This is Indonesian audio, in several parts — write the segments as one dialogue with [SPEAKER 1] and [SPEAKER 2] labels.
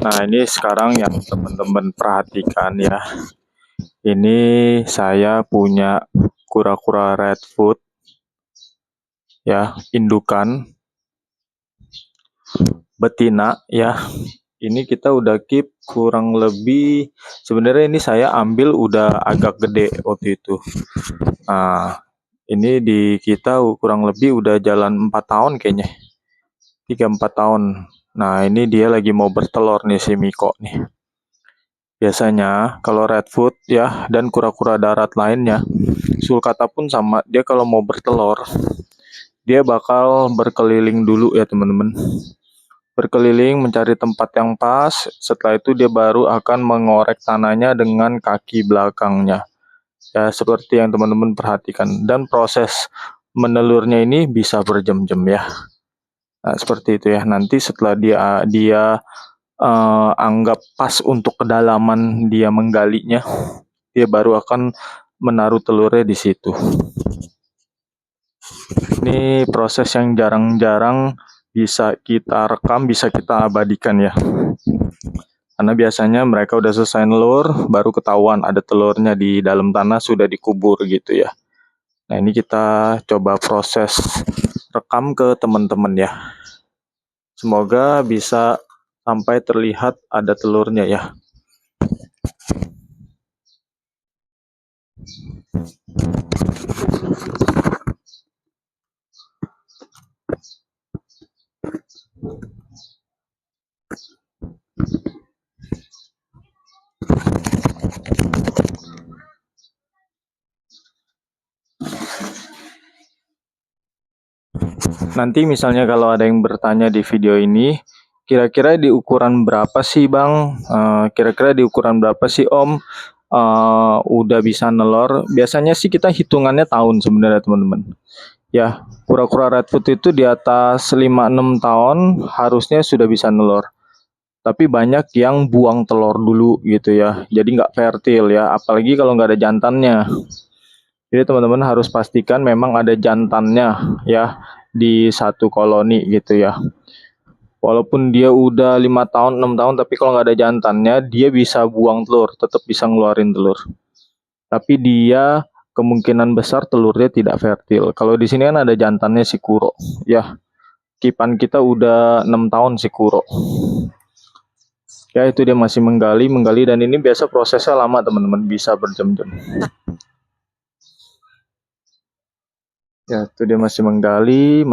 [SPEAKER 1] Nah, ini sekarang yang teman-teman perhatikan ya. Ini saya punya kura-kura redfoot ya, indukan betina ya. Ini kita udah keep kurang lebih, sebenarnya ini saya ambil udah agak gede waktu itu. Nah, ini di kita kurang lebih udah jalan 4 tahun kayaknya. 3-4 tahun. Nah, ini dia lagi mau bertelur nih si Miko nih. Biasanya kalau redfoot ya dan kura-kura darat lainnya, sulcata pun sama, dia kalau mau bertelur, dia bakal berkeliling dulu ya teman-teman. Berkeliling mencari tempat yang pas, setelah itu dia baru akan mengorek tanahnya dengan kaki belakangnya. Ya, seperti yang teman-teman perhatikan. Dan proses menelurnya ini bisa berjam-jam ya. Nah, seperti itu ya. Nanti setelah dia anggap pas untuk kedalaman dia menggalinya, dia baru akan menaruh telurnya di situ. Ini proses yang jarang-jarang bisa kita rekam, bisa kita abadikan ya. Karena biasanya mereka udah selesai nelur, baru ketahuan ada telurnya di dalam tanah sudah dikubur gitu ya. Nah, ini kita coba proses rekam ke teman-teman ya. Semoga bisa sampai terlihat ada telurnya ya. Nanti misalnya kalau ada yang bertanya di video ini, kira-kira di ukuran berapa sih Bang? Kira-kira di ukuran berapa sih Om? Udah bisa nelor? Biasanya sih kita hitungannya tahun sebenarnya teman-teman. Ya, kura-kura redfoot itu di atas 5-6 tahun harusnya sudah bisa nelor. Tapi banyak yang buang telur dulu gitu ya. Jadi nggak fertil ya, apalagi kalau nggak ada jantannya. Jadi teman-teman harus pastikan memang ada jantannya ya di satu koloni gitu ya. Walaupun dia udah 5 tahun, 6 tahun, tapi kalau nggak ada jantannya, dia bisa buang telur, tetap bisa ngeluarin telur. Tapi dia kemungkinan besar telurnya tidak fertil. Kalau di sini kan ada jantannya si kuro, ya. Kipan kita udah 6 tahun si kuro. Ya itu dia masih menggali, dan ini biasa prosesnya lama teman-teman, bisa berjam-jam. Ya itu dia masih menggali.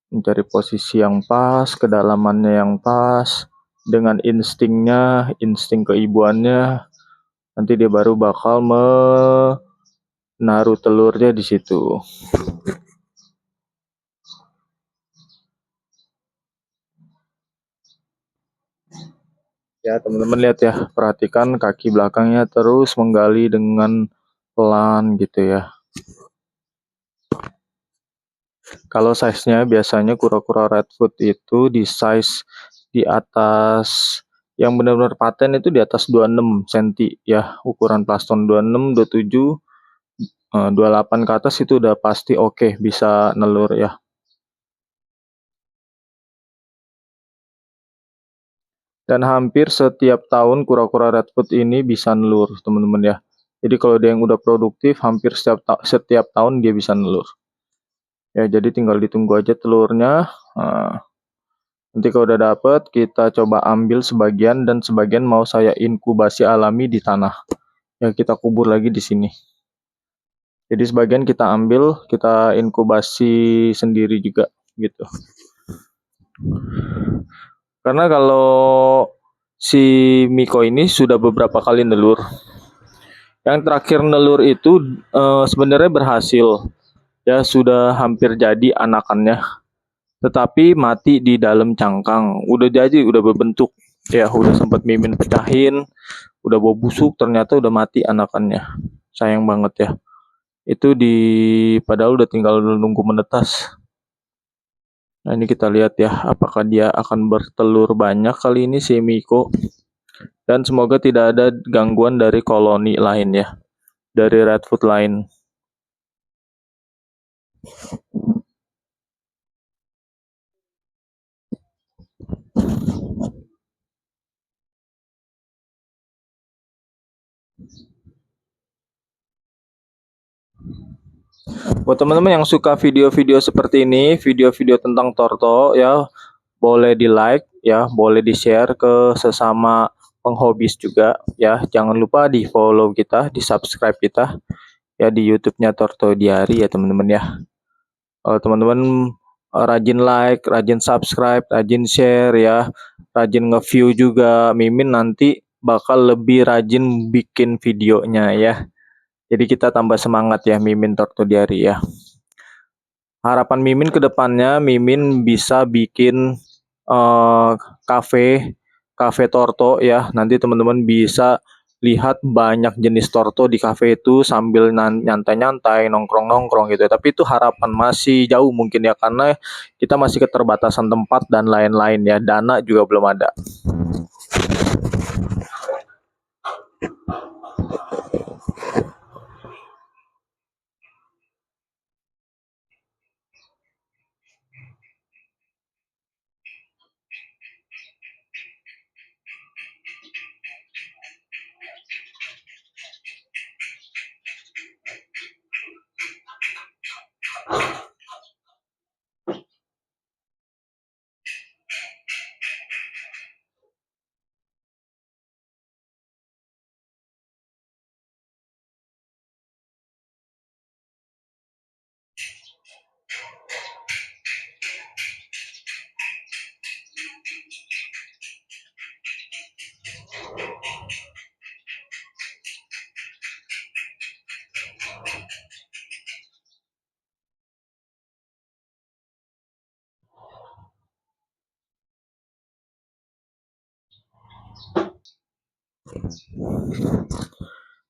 [SPEAKER 1] Mencari posisi yang pas, kedalamannya yang pas, dengan instingnya, insting keibuannya, nanti dia baru bakal menaruh telurnya di situ. Ya teman-teman lihat ya, perhatikan kaki belakangnya terus menggali dengan pelan gitu ya. Kalau size-nya biasanya kura-kura redfoot itu di size di atas, yang benar-benar paten itu di atas 26 cm ya, ukuran plaston 26, 27, 28 ke atas itu udah pasti oke, bisa nelur ya. Dan hampir setiap tahun kura-kura redfoot ini bisa nelur teman-teman ya. Jadi kalau dia yang udah produktif, hampir setiap tahun dia bisa nelur. Ya, jadi tinggal ditunggu aja telurnya. Nanti kalau udah dapet, kita coba ambil sebagian, dan sebagian mau saya inkubasi alami di tanah. Ya, kita kubur lagi di sini. Jadi sebagian kita ambil, kita inkubasi sendiri juga gitu. Karena kalau si Miko ini sudah beberapa kali nelur. Yang terakhir nelur itu sebenarnya berhasil. Ya, sudah hampir jadi anakannya. Tetapi mati di dalam cangkang. Udah jadi, udah berbentuk. Ya, udah sempat mimin pecahin, udah bau busuk, ternyata udah mati anakannya. Sayang banget ya. Itu padahal udah tinggal nunggu menetas. Nah, ini kita lihat ya, apakah dia akan bertelur banyak kali ini si Miko. Dan semoga tidak ada gangguan dari koloni lain ya, dari redfoot lain. Buat teman-teman yang suka video-video seperti ini, video-video tentang Torto ya, boleh di-like ya, boleh di-share ke sesama penghobis juga ya. Jangan lupa di-follow kita, di-subscribe kita ya di YouTube-nya Torto Diary ya teman-teman ya. Kalau teman-teman rajin like, rajin subscribe, rajin share ya, rajin nge-view juga, Mimin nanti bakal lebih rajin bikin videonya ya. Jadi kita tambah semangat ya Mimin Torto Diary ya. Harapan Mimin ke depannya, Mimin bisa bikin kafe Torto ya. Nanti teman-teman bisa lihat banyak jenis Torto di kafe itu sambil nyantai-nyantai, nongkrong-nongkrong gitu ya. Tapi itu harapan masih jauh mungkin ya, karena kita masih keterbatasan tempat dan lain-lain ya. Dana juga belum ada.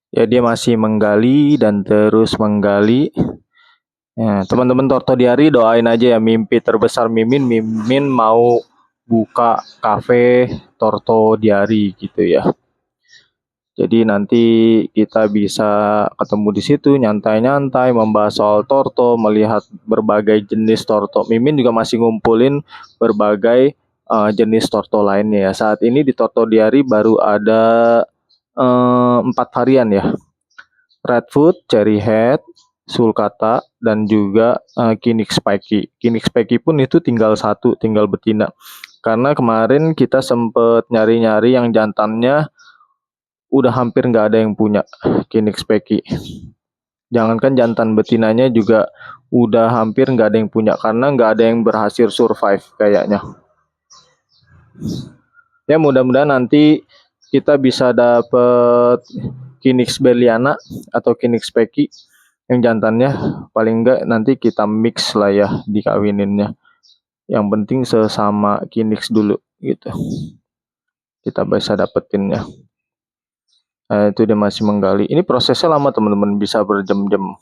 [SPEAKER 1] Ya dia masih menggali dan terus menggali. Ya, teman-teman Torto Diary doain aja ya mimpi terbesar Mimin mau buka kafe Torto Diary gitu ya. Jadi nanti kita bisa ketemu di situ nyantai-nyantai membahas soal Torto, melihat berbagai jenis Torto. Mimin juga masih ngumpulin berbagai jenis Torto lainnya ya. Saat ini di Torto Diary baru ada 4 varian ya. Redfoot, Cherry Head, Sulcata, dan juga Kinix Spiky. Kinix Spiky pun itu tinggal satu, tinggal betina. Karena kemarin kita sempet nyari-nyari yang jantannya udah hampir nggak ada yang punya Kinix Spiky. Jangankan jantan betinanya juga udah hampir nggak ada yang punya karena nggak ada yang berhasil survive kayaknya. Ya mudah-mudahan nanti kita bisa dapet Kinix Berliana atau Kinix Spiky yang jantannya, paling enggak nanti kita mix lah ya dikawininnya. Yang penting sesama Kinix dulu gitu. Kita bisa dapetinnya. Nah, itu dia masih menggali. Ini prosesnya lama teman-teman, bisa berjam-jam.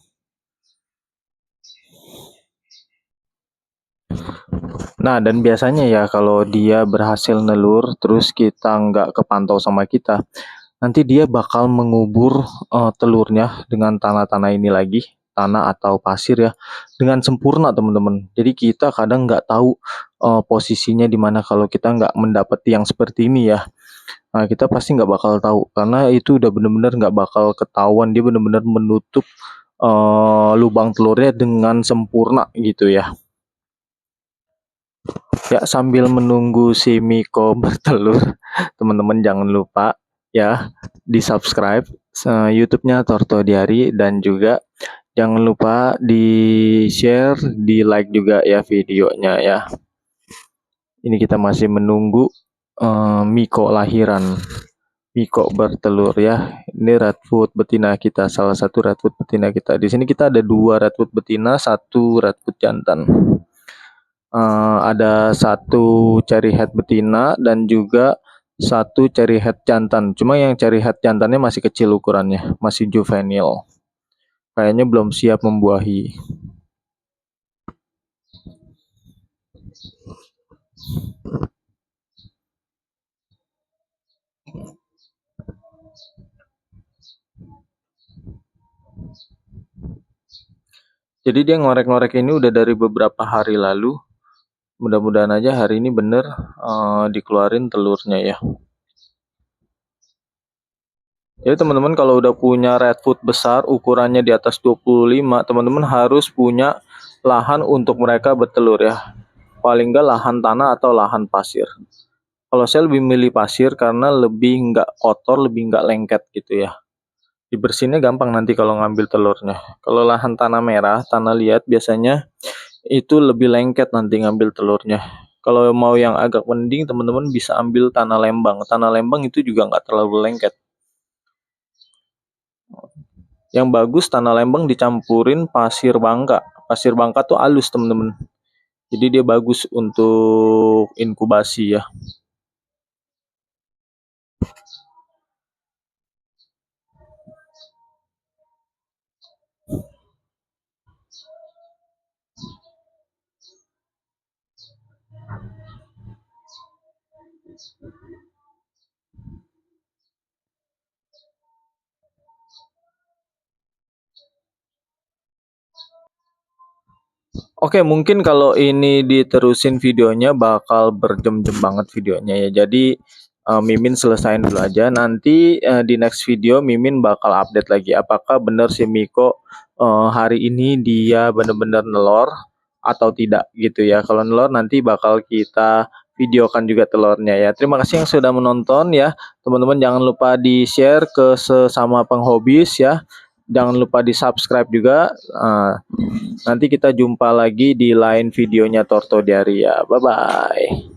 [SPEAKER 1] Nah, dan biasanya ya kalau dia berhasil nelur, terus kita nggak kepantau sama kita, nanti dia bakal mengubur telurnya dengan tanah-tanah ini lagi, tanah atau pasir ya, dengan sempurna teman-teman. Jadi kita kadang nggak tahu posisinya di mana kalau kita nggak mendapati yang seperti ini ya. Nah, kita pasti nggak bakal tahu karena itu udah bener-bener nggak bakal ketahuan, dia bener-bener menutup lubang telurnya dengan sempurna gitu ya. Ya, sambil menunggu si Miko bertelur, teman-teman jangan lupa ya di-subscribe YouTube-nya Torto Diary dan juga jangan lupa di-share, di-like juga ya videonya ya. Ini kita masih menunggu Miko lahiran. Miko bertelur ya. Ini redfoot betina kita, salah satu redfoot betina kita. Di sini kita ada 2 redfoot betina, 1 redfoot jantan. Ada 1 cherry head betina dan juga 1 cherry head jantan. Cuma yang cherry head jantannya masih kecil ukurannya, masih juvenil. Kayaknya belum siap membuahi. Jadi dia ngorek-ngorek ini udah dari beberapa hari lalu. Mudah-mudahan aja hari ini bener dikeluarin telurnya ya. Jadi teman-teman kalau udah punya redwood besar, ukurannya di atas 25, teman-teman harus punya lahan untuk mereka bertelur ya. Paling enggak lahan tanah atau lahan pasir. Kalau saya lebih milih pasir karena lebih enggak kotor, lebih enggak lengket gitu ya. Dibersihinnya gampang nanti kalau ngambil telurnya. Kalau lahan tanah merah, tanah liat biasanya itu lebih lengket nanti ngambil telurnya. Kalau mau yang agak mending, teman-teman bisa ambil tanah lembang. Tanah lembang itu juga nggak terlalu lengket. Yang bagus tanah lembang dicampurin pasir bangka. Pasir bangka tuh halus teman-teman. Jadi dia bagus untuk inkubasi ya. Oke, mungkin kalau ini diterusin videonya bakal berjam-jam banget videonya ya. Jadi Mimin selesain dulu aja. Nanti di next video Mimin bakal update lagi. Apakah benar si Miko hari ini dia benar-benar nelor atau tidak gitu ya. Kalau nelor nanti bakal kita videokan juga telurnya ya. Terima kasih yang sudah menonton ya. Teman-teman jangan lupa di-share ke sesama penghobis ya. Jangan lupa di-subscribe juga. Nanti kita jumpa lagi di lain videonya Torto Diaria. Bye-bye.